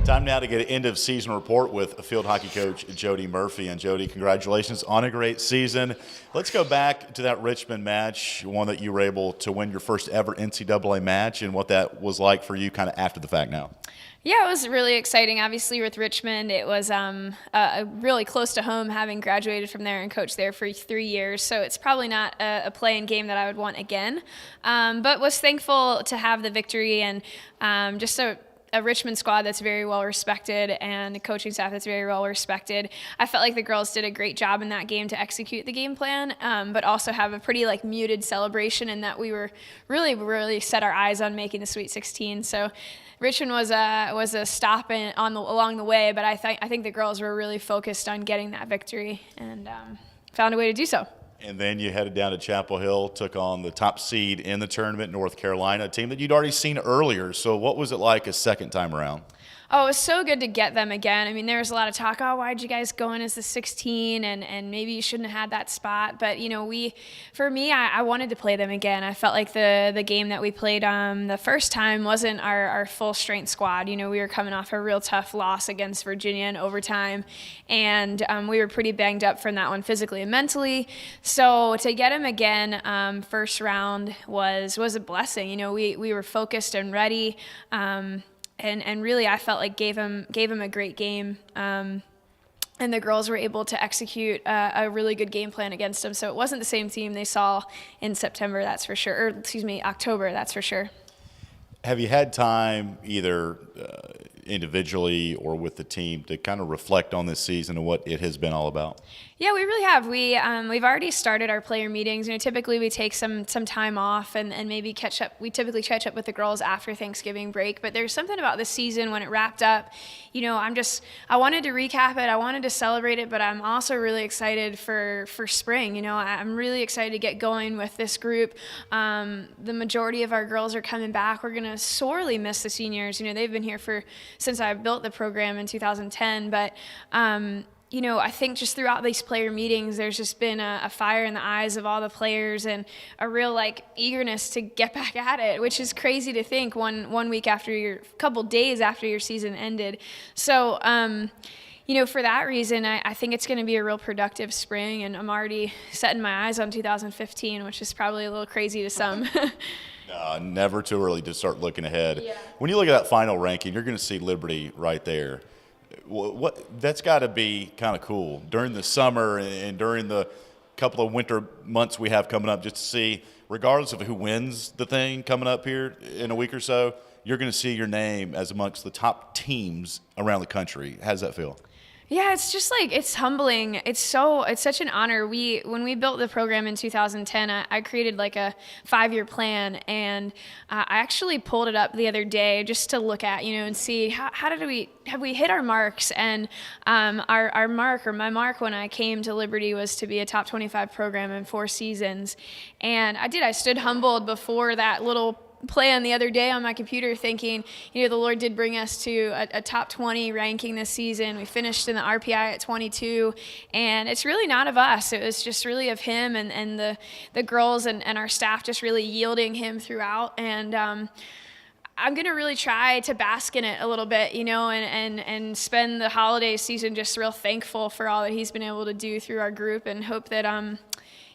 Time now to get an end-of-season report with field hockey coach Jodi Murphy. And Jodi, congratulations on a great season. Let's go back to that Richmond match, one that you were able to win your first ever NCAA match, and what that was like for you kind of after the fact now. Yeah, it was really exciting. Obviously, with Richmond, it was really close to home, having graduated from there and coached there for 3 years. So it's probably not a play-in game that I would want again. But was thankful to have the victory and just a Richmond squad that's very well respected and a coaching staff that's very well respected. I felt like the girls did a great job in that game to execute the game plan, but also have a pretty muted celebration in that we were really set our eyes on making the Sweet 16. So Richmond was a stop along the way, but I think the girls were really focused on getting that victory and found a way to do so. And then you headed down to Chapel Hill, took on the top seed in the tournament, North Carolina, a team that you'd already seen earlier. So what was it like a second time around? Oh, it was so good to get them again. I mean, there was a lot of talk, why'd you guys go in as the 16 and maybe you shouldn't have had that spot. But, for me, I wanted to play them again. I felt like the game that we played the first time wasn't our full strength squad. We were coming off a real tough loss against Virginia in overtime, and we were pretty banged up from that one physically and mentally. So to get them again first round was a blessing. We were focused and ready. And really, I felt like gave him a great game, and the girls were able to execute a really good game plan against them. So it wasn't the same team they saw in September, that's for sure, or October, that's for sure. Have you had time, either individually or with the team, to kind of reflect on this season and what it has been all about? Yeah, we really have. We've already started our player meetings. Typically we take some time off and maybe catch up. We typically catch up with the girls after Thanksgiving break. But there's something about the season when it wrapped up. I wanted to recap it. I wanted to celebrate it, but I'm also really excited for spring. I'm really excited to get going with this group. The majority of our girls are coming back. We're gonna sorely miss the seniors. They've been here since I built the program in 2010, but I think just throughout these player meetings, there's just been a fire in the eyes of all the players and a real eagerness to get back at it, which is crazy to think one week after couple days after your season ended. So, for that reason, I think it's going to be a real productive spring, and I'm already setting my eyes on 2015, which is probably a little crazy to some. Never too early to start looking ahead. Yeah. When you look at that final ranking, you're going to see Liberty right there. That's got to be kind of cool during the summer and during the couple of winter months we have coming up, just to see, regardless of who wins the thing coming up here in a week or so, you're going to see your name as amongst the top teams around the country. How does that feel? Yeah, it's just it's humbling. It's such an honor. When we built the program in 2010, I created a 5-year plan, and I actually pulled it up the other day just to look at, and see how have we hit our marks. And our mark, or my mark when I came to Liberty, was to be a top 25 program in 4 seasons. And I stood humbled before that little plan the other day on my computer, thinking, the Lord did bring us to a top 20 ranking this season. We finished in the RPI at 22, and it's really not of us. It was just really of Him and the girls and our staff just really yielding Him throughout. And I'm going to really try to bask in it a little bit, and spend the holiday season just real thankful for all that He's been able to do through our group, and hope that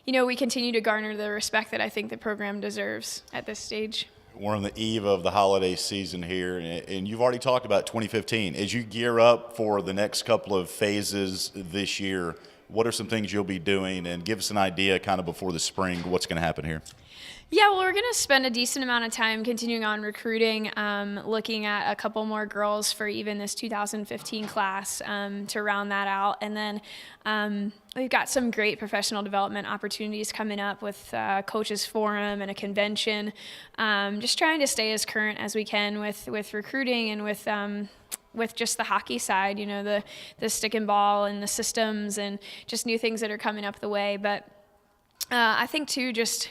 we continue to garner the respect that I think the program deserves at this stage. We're on the eve of the holiday season here, and you've already talked about 2015. As you gear up for the next couple of phases this year, what are some things you'll be doing? And give us an idea kind of before the spring what's going to happen here. Yeah, well, we're going to spend a decent amount of time continuing on recruiting, looking at a couple more girls for even this 2015 class to round that out. And then we've got some great professional development opportunities coming up with Coaches Forum and a convention. Just trying to stay as current as we can with recruiting and with just the hockey side, the stick and ball and the systems and just new things that are coming up the way. But I think, too, just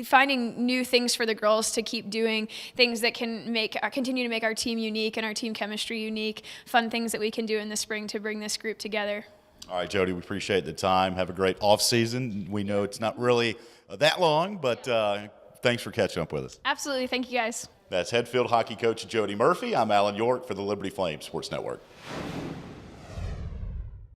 finding new things for the girls to keep doing, things that can continue to make our team unique and our team chemistry unique, fun things that we can do in the spring to bring this group together. All right, Jodi, we appreciate the time. Have a great off season. We know it's not really that long, but thanks for catching up with us. Absolutely. Thank you, guys. That's head field hockey coach Jodi Murphy. I'm Alan York for the Liberty Flames Sports Network.